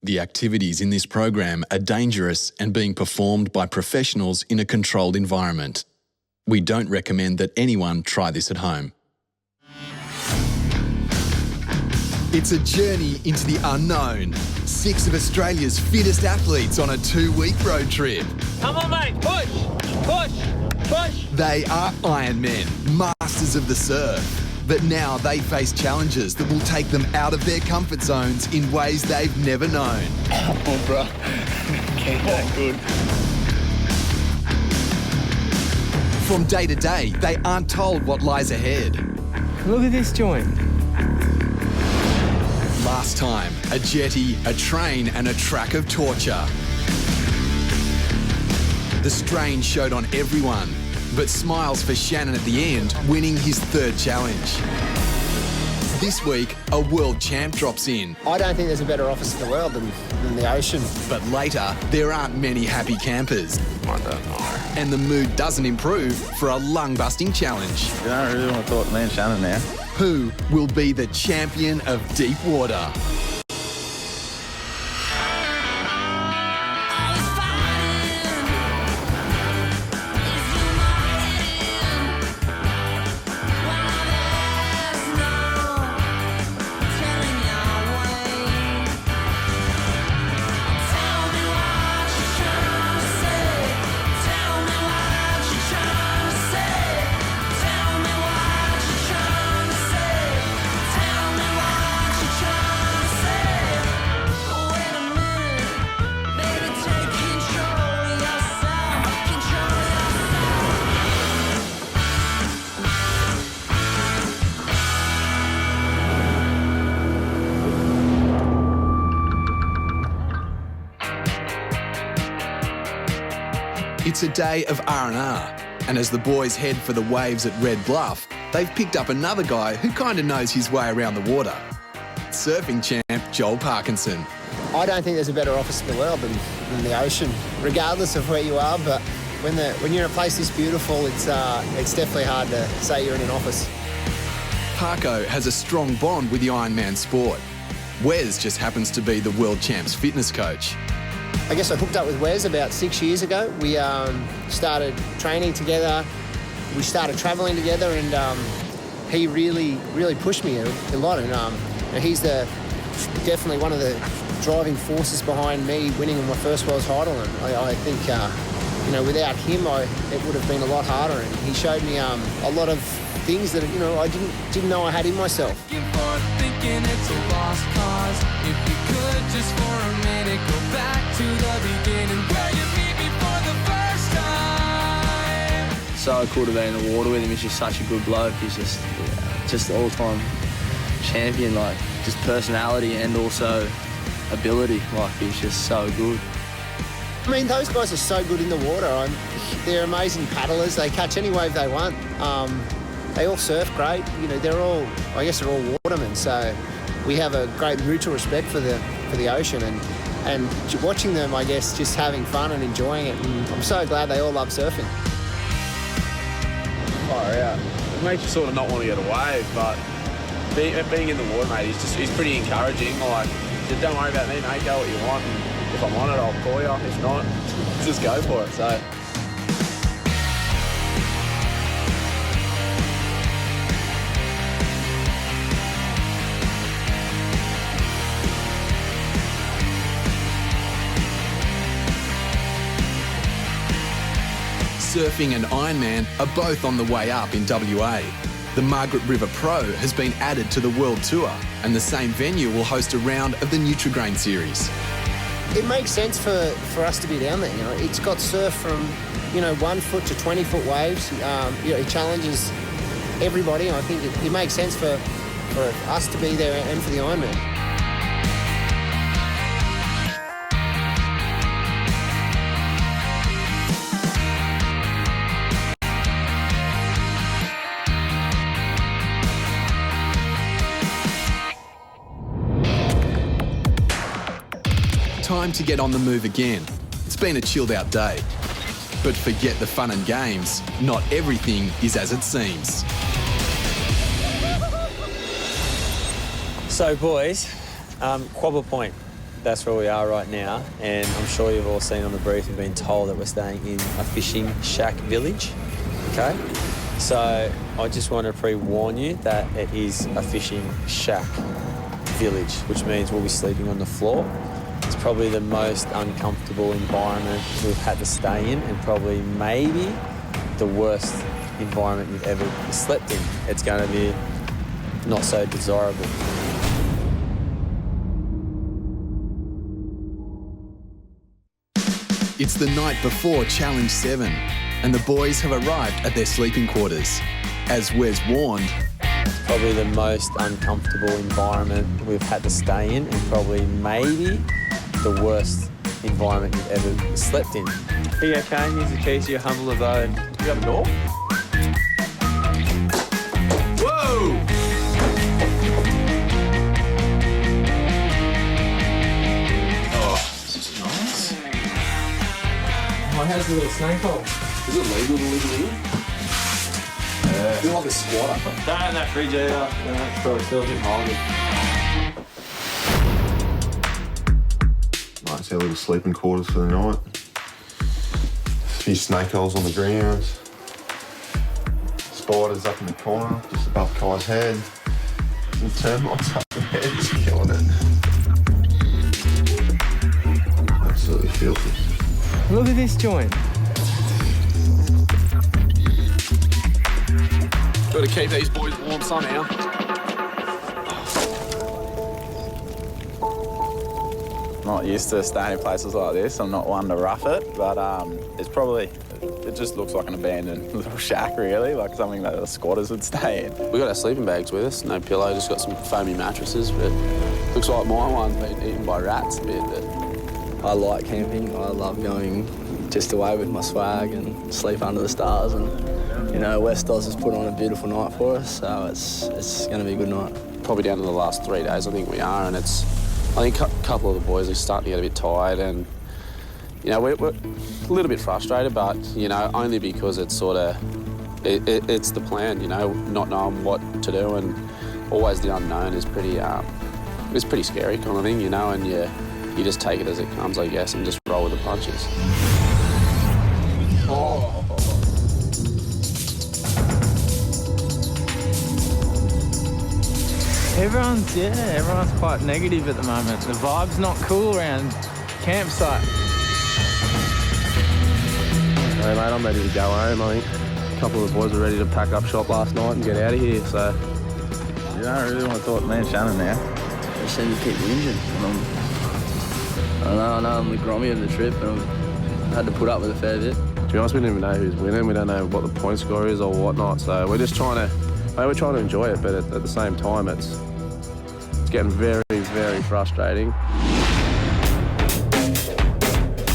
The activities in this program are dangerous and being performed by professionals in a controlled environment. We don't recommend that anyone try this at home. It's a journey into the unknown. 6 of Australia's fittest athletes on a 2-week road trip. Come on, mate. Push, push, push. They are Ironmen, masters of the surf. But now they face challenges that will take them out of their comfort zones in ways they've never known. Oh, bro. Getting that good. From day to day, they aren't told what lies ahead. Look at this joint. Last time, a jetty, a train and a track of torture. The strain showed on everyone, but smiles for Shannon at the end, winning his 3rd challenge. This week, a world champ drops in. I don't think there's a better office in the world than the ocean. But later, there aren't many happy campers. I don't know. And the mood doesn't improve for a lung-busting challenge. You don't really want to talk to me and Shannon now. Who will be the champion of deep water? It's a day of R&R, and as the boys head for the waves at Red Bluff, they've picked up another guy who kind of knows his way around the water. Surfing champ Joel Parkinson. I don't think there's a better office in the world than the ocean, regardless of where you are. But when you're in a place this beautiful, it's definitely hard to say you're in an office. Parko has a strong bond with the Ironman sport. Wes just happens to be the world champ's fitness coach. I guess I hooked up with Wes about 6 years ago. We started training together. We started travelling together, and he really pushed me a lot. And he's definitely one of the driving forces behind me winning my first world title. And I think, without him, it would have been a lot harder. And he showed me a lot of things that I didn't know I had in myself. Thinking it's a lost cause. If you could just for a minute go back to the beginning where you meet me for the first time. So cool to be in the water with him. He's just such a good bloke. He's just all-time champion, like just personality and also ability. Like he's just so good. I mean, those guys are so good in the water. They're amazing paddlers. They catch any wave they want. They all surf great. They're all watermen. So we have a great mutual respect for the ocean, and watching them, I guess, just having fun and enjoying it. And I'm so glad they all love surfing. Oh yeah, it makes you sort of not want to get away, but being in the water, mate, he's pretty encouraging. Like, just don't worry about me, mate. Go what you want. And if I'm on it, I'll call you. If not, just go for it. So. Surfing and Ironman are both on the way up in WA. The Margaret River Pro has been added to the World Tour, and the same venue will host a round of the Nutri-Grain series. It makes sense for us to be down there. It's got surf from 1 foot to 20-foot waves. It challenges everybody. And I think it makes sense for us to be there and for the Ironman. Time to get on the move again. It's been a chilled out day. But forget the fun and games. Not everything is as it seems. So boys, Quabble Point, that's where we are right now, and I'm sure you've all seen on the brief and been told that we're staying in a fishing shack village, okay? So I just want to pre-warn you that it is a fishing shack village, which means we'll be sleeping on the floor. It's probably the most uncomfortable environment we've had to stay in, and probably maybe the worst environment you've ever slept in. It's going to be not so desirable. It's the night before Challenge 7, and the boys have arrived at their sleeping quarters. As Wes warned, It's probably the most uncomfortable environment we've had to stay in, and probably maybe the worst environment you've ever slept in. Are you okay? Here's the keys to your humble abode. Do you have a door? Whoa! Oh, how's the little snake hole? Is it legal to live in here? I feel like a squatter. Don't have that fridge either. No, it's probably still a bit moldy. Nice, our little sleeping quarters for the night. A few snake holes on the ground. Spiders up in the corner, just above Kai's head. Some termites up the head, just killing it. Absolutely filthy. Look at this joint. Got to keep these boys warm somehow. Not used to staying in places like this. I'm not one to rough it, but it just looks like an abandoned little shack, really, like something that the squatters would stay in. We got our sleeping bags with us, no pillow, just got some foamy mattresses, but looks like my one's been eaten by rats a bit. But I like camping. I love going just away with my swag and sleep under the stars. And, you know, West Oz has put on a beautiful night for us, so it's going to be a good night. probably down to the last 3 days, I think we are, and I think a couple of the boys are starting to get a bit tired, and you know, we're a little bit frustrated, but you know, only because it's sort of it's the plan, you know, not knowing what to do, and always the unknown is pretty it's pretty scary kind of thing, you know, and you just take it as it comes, I guess, and just roll with the punches. Oh. Everyone's quite negative at the moment. The vibe's not cool around campsite. Hey mate, I'm ready to go home. I think a couple of the boys were ready to pack up shop last night and get out of here, so... You don't really want to talk to me and Shannon now. They seem to keep whinging. I know I'm the grommy of the trip, and I've had to put up with a fair bit. To be honest, we don't even know who's winning. We don't know what the point score is or whatnot, so we're just trying to enjoy it, but at the same time, it's getting very, very frustrating.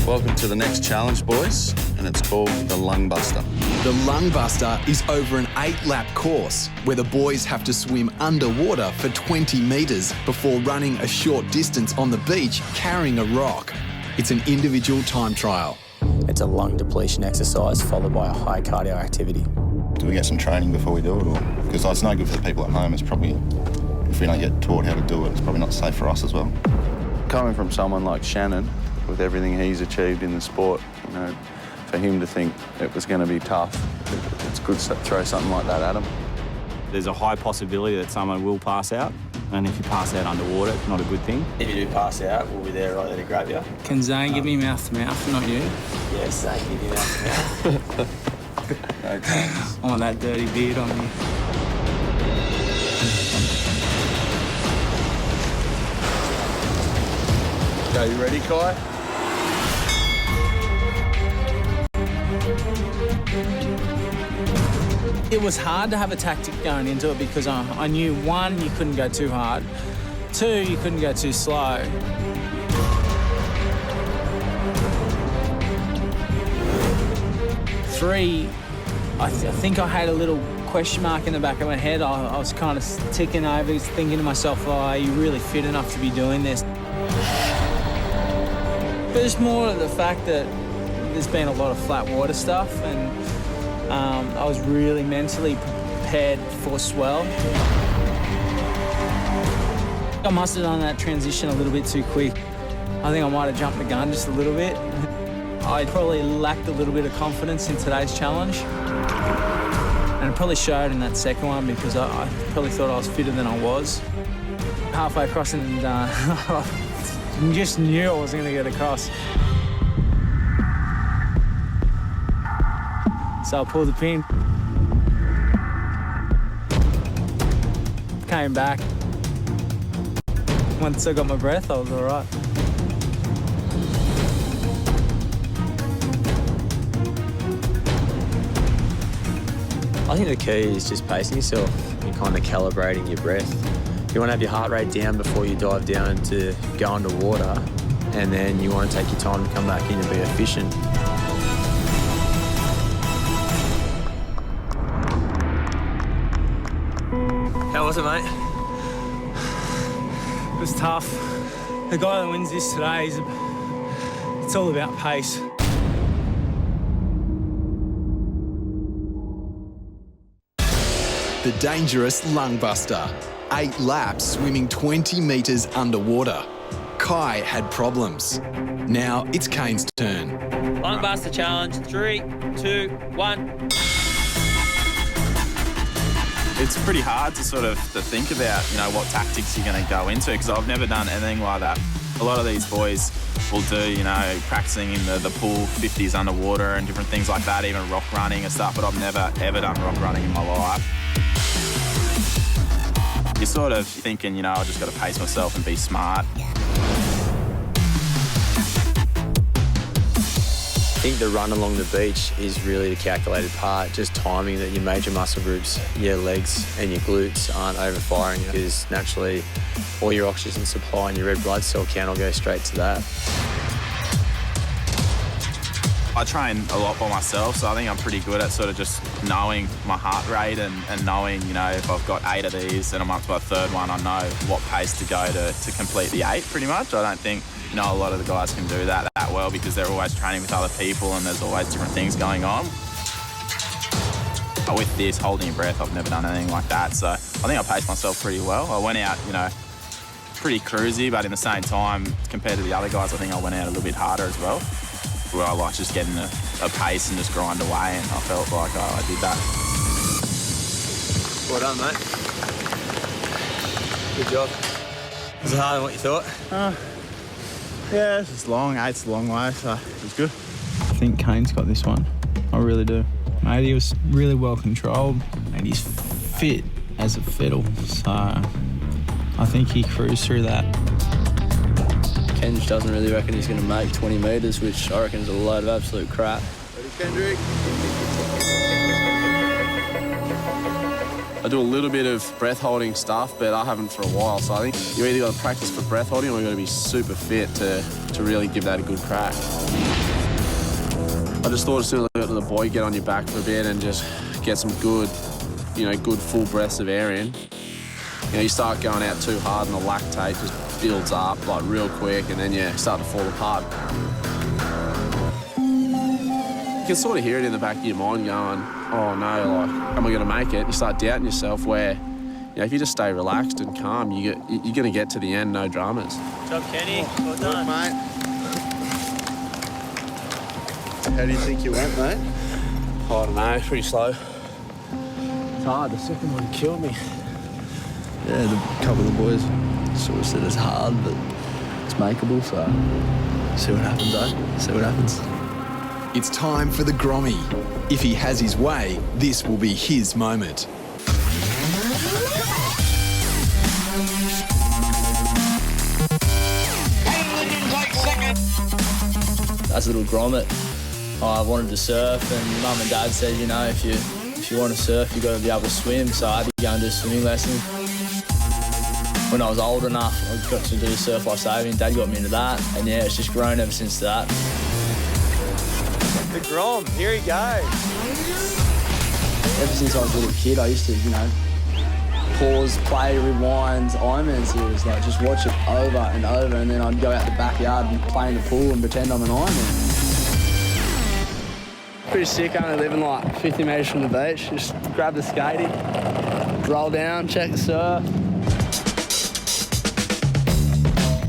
Welcome to the next challenge, boys, and it's called the Lung Buster. The Lung Buster is over an 8-lap course where the boys have to swim underwater for 20 metres before running a short distance on the beach carrying a rock. It's an individual time trial. It's a lung depletion exercise followed by a high cardio activity. Do we get some training before we do it? Or because it's no good for the people at home. It's probably, if we don't get taught how to do it, it's probably not safe for us as well. Coming from someone like Shannon, with everything he's achieved in the sport, you know, for him to think it was going to be tough, it's good to throw something like that at him. There's a high possibility that someone will pass out, and if you pass out underwater, it's not a good thing. If you do pass out, we'll be there right there to grab you. Can Zane give me mouth to mouth, not you? Yes, Zane, give you mouth to mouth. No thanks. I want that dirty beard on me. Okay, you ready, Kai? It was hard to have a tactic going into it because I knew, one, you couldn't go too hard. Two, you couldn't go too slow. Three, I think I had a little question mark in the back of my head. I was kind of ticking over, thinking to myself, oh, are you really fit enough to be doing this? But it's more of the fact that there's been a lot of flat water stuff, and I was really mentally prepared for swell. I must have done that transition a little bit too quick. I think I might have jumped the gun just a little bit. I probably lacked a little bit of confidence in today's challenge. And it probably showed in that second one because I probably thought I was fitter than I was. Halfway across and just knew I wasn't going to get across. So I pulled the pin. Came back. Once I got my breath, I was all right. I think the key is just pacing yourself and kind of calibrating your breath. You want to have your heart rate down before you dive down to go underwater, and then you want to take your time to come back in and be efficient. How was it, mate? It was tough. The guy that wins this today, it's all about pace. The dangerous lung buster. 8 laps swimming 20 metres underwater. Kai had problems. Now it's Kane's turn. Lung buster challenge. 3, 2, 1. It's pretty hard to sort of to think about, you know, what tactics you're going to go into, because I've never done anything like that. A lot of these boys will do, you know, practicing in the pool 50s underwater and different things like that, even rock running and stuff, but I've never ever done rock running in my life. You're sort of thinking, you know, I just got to pace myself and be smart. I think the run along the beach is really the calculated part, just timing that your major muscle groups, your legs and your glutes aren't overfiring, because naturally all your oxygen supply and your red blood cell count will go straight to that. I train a lot by myself, so I think I'm pretty good at sort of just knowing my heart rate and knowing, you know, if I've got 8 of these and I'm up to my 3rd one, I know what pace to go to complete the 8 pretty much. I don't think, you know, a lot of the guys can do that well because they're always training with other people and there's always different things going on. But with this, holding your breath, I've never done anything like that, so I think I paced myself pretty well. I went out, you know, pretty cruisy, but in the same time, compared to the other guys, I think I went out a little bit harder as well, where I like just getting a pace and just grind away, and I felt like I did that. Well done, mate. Good job. Was it harder than what you thought? Yeah, it's just long. 8's a long way, so it was good. I think Kane's got this one. I really do. Mate, he was really well controlled and he's fit as a fiddle, so I think he cruised through that. Kenj doesn't really reckon he's going to make 20 metres, which I reckon is a load of absolute crap. Ready, Kendrick? I do a little bit of breath holding stuff, but I haven't for a while, so I think you either got to practice for breath holding or you've got to be super fit to really give that a good crack. I just thought as soon as I got to the buoy, get on your back for a bit and just get some good, you know, good full breaths of air in. You know, you start going out too hard and the lactate just builds up like real quick, and then you start to fall apart. You can sort of hear it in the back of your mind going, oh no, like, am I going to make it? You start doubting yourself where, you know, if you just stay relaxed and calm, you're going to get to the end, no dramas. Good job, Kenny. Well done. Mate. How do you think you went, mate? I don't know, pretty slow. It's hard. The second one killed me. Yeah, a couple of the boys sort of said it's hard, but it's makeable, so see what happens, eh? See what happens. It's time for the Grommy. If he has his way, this will be his moment. As a little grommet, I wanted to surf, and Mum and Dad said, you know, if you want to surf, you've got to be able to swim, so I had to go and do swimming lessons. When I was old enough, I got to do surf life saving. Dad got me into that, and yeah, it's just grown ever since that. The Grom, here he goes. Ever since I was a little kid, I used to, you know, pause, play, rewind Ironman series, like just watch it over and over, and then I'd go out the backyard and play in the pool and pretend I'm an Ironman. Pretty sick, only living like 50 metres from the beach. Just grab the skatey, roll down, check the surf.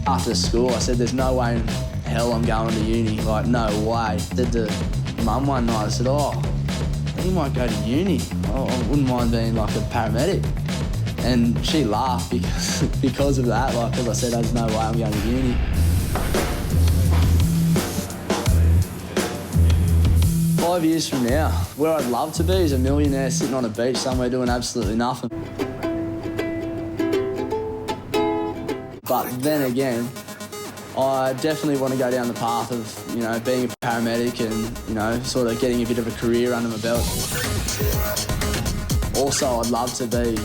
After school, I said, there's no way in hell I'm going to uni. Like, no way. I said to Mum one night, I said, oh, you might go to uni. I wouldn't mind being like a paramedic. And she laughed because of that, like, because I said, there's no way I'm going to uni. 5 years from now, where I'd love to be is a millionaire sitting on a beach somewhere doing absolutely nothing. But then again, I definitely want to go down the path of, you know, being a paramedic and, you know, sort of getting a bit of a career under my belt. Also, I'd love to be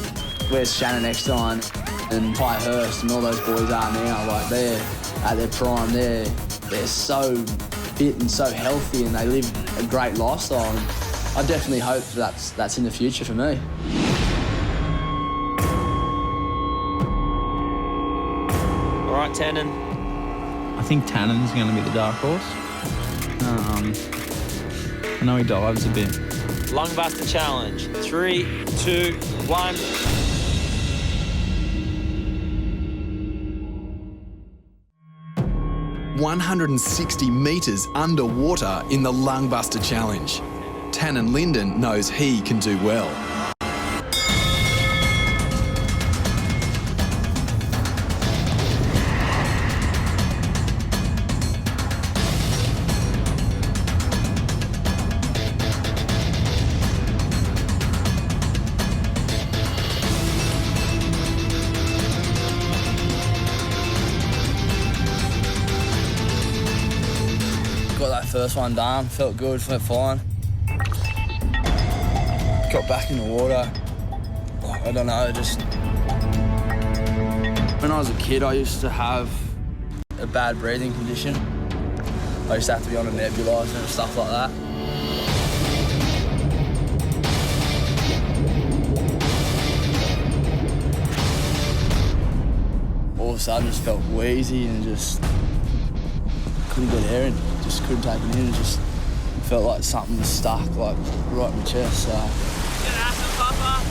where Shannon Eckstein and Ty Hurst and all those boys are now. Like, they're at their prime. They're so fit and so healthy, and they live a great lifestyle. And I definitely hope that's in the future for me. All right, Tannen. I think Tannen's going to be the dark horse. I know he dives a bit. Lungbuster challenge. 3, 2, 1. "160 metres underwater in the Lungbuster Challenge. Tannen Linden knows he can do well. Got that first one done, felt good, felt fine. Got back in the water. I don't know, just... When I was a kid, I used to have a bad breathing condition. I used to have to be on a nebulizer and stuff like that. All of a sudden, just felt wheezy and just couldn't get air in. Just couldn't take it in. It just felt like something was stuck, like right in my chest. So. Get after Papa.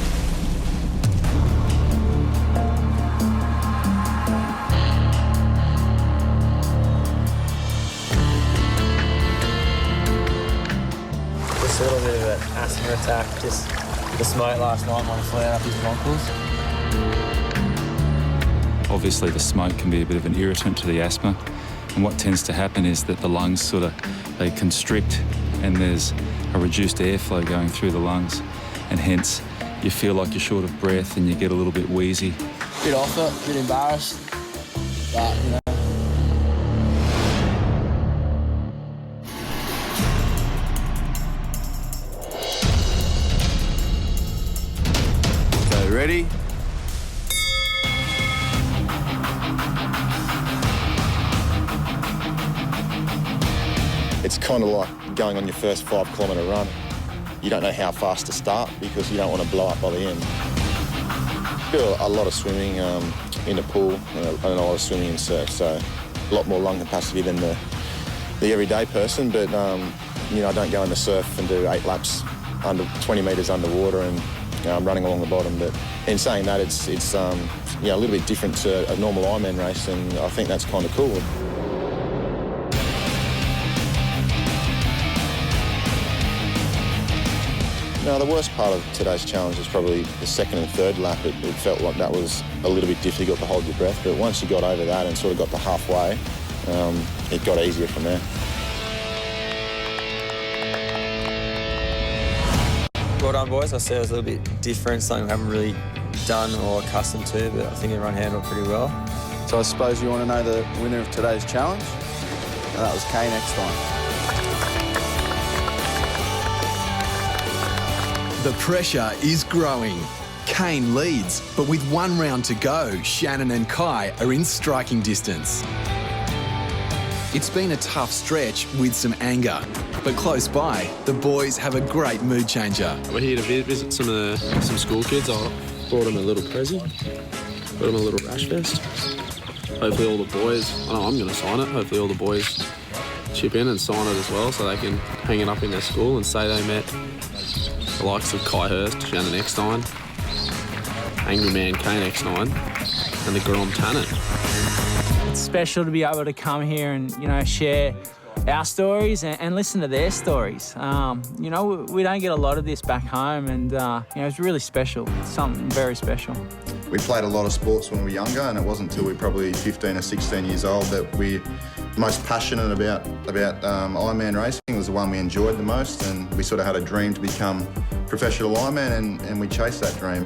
Just a little bit of an asthma attack. Just the smoke last night might have flared up his bronchos. Obviously, the smoke can be a bit of an irritant to the asthma. And what tends to happen is that the lungs they constrict and there's a reduced airflow going through the lungs, and hence you feel like you're short of breath and you get a little bit wheezy. Bit off it, bit embarrassed, but you know. Okay, ready? It's kind of like going on your first 5-kilometre run. You don't know how fast to start because you don't want to blow up by the end. Do a lot of swimming in the pool and a lot of swimming in surf, so a lot more lung capacity than the everyday person. But you know, I don't go in the surf and do 8 laps under 20 metres underwater and running along the bottom. But in saying that, it's you know, a little bit different to a normal Ironman race, and I think that's kind of cool. No, the worst part of today's challenge is probably the second and third lap. It felt like that was a little bit difficult to hold your breath, but once you got over that and sort of got to halfway, it got easier from there. Well done, boys. I said it was a little bit different, something we haven't really done or accustomed to, but I think everyone handled it pretty well. So I suppose you want to know the winner of today's challenge? And that was Kane Eckstein. The pressure is growing. Kane leads, but with 1 round to go, Shannon and Kai are in striking distance. It's been a tough stretch with some anger, but close by, the boys have a great mood changer. We're here to visit some school kids. I brought them a little present, brought them a little rash vest. Hopefully all the boys, I know I'm going to sign it, hopefully all the boys chip in and sign it as well so they can hang it up in their school and say they met the likes of Kai Hurst, Shannon Eckstein, Angry Man Kane Eckstein, and the Grom Tannen. It's special to be able to come here and, you know, share our stories and listen to their stories. You know, we don't get a lot of this back home, and, you know, it's really special. It's something very special. We played a lot of sports when we were younger, and it wasn't until we were probably 15 or 16 years old that we most passionate about Ironman racing. It was the one we enjoyed the most, and we sort of had a dream to become professional Ironman, and we chased that dream.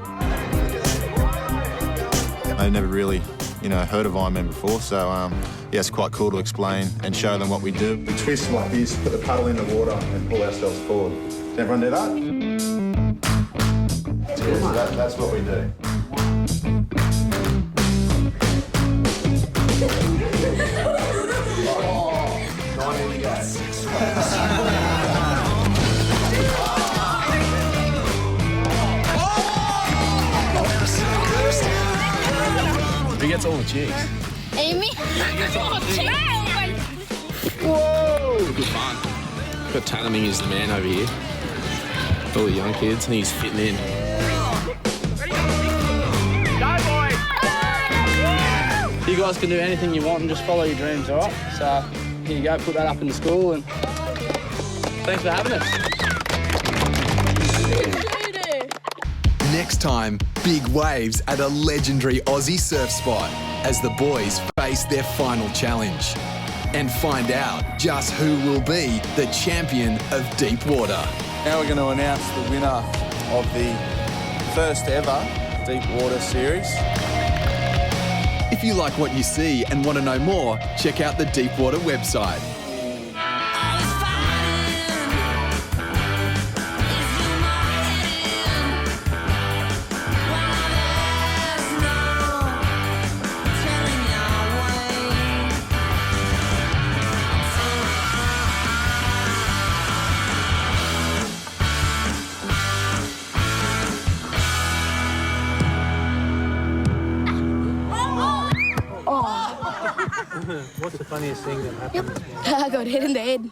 I never really, you know, heard of Ironman before, so yeah, it's quite cool to explain and show them what we do. We twist like this, put the paddle in the water, and pull ourselves forward. Does everyone do that? Yeah, so that's what we do. Who gets all the chicks? Amy? Whoa! Good fun. Got Tanaming is the man over here. All the young kids, and he's fitting in. Go, boys! You guys can do anything you want and just follow your dreams, all right? So here you go, put that up in the school, and thanks for having us. Next time, big waves at a legendary Aussie surf spot as the boys face their final challenge and find out just who will be the champion of deep water. Now we're going to announce the winner of the first ever Deep Water Series. If you like what you see and want to know more, check out the Deep Water website. What's the funniest thing that happened? I got hit in the head.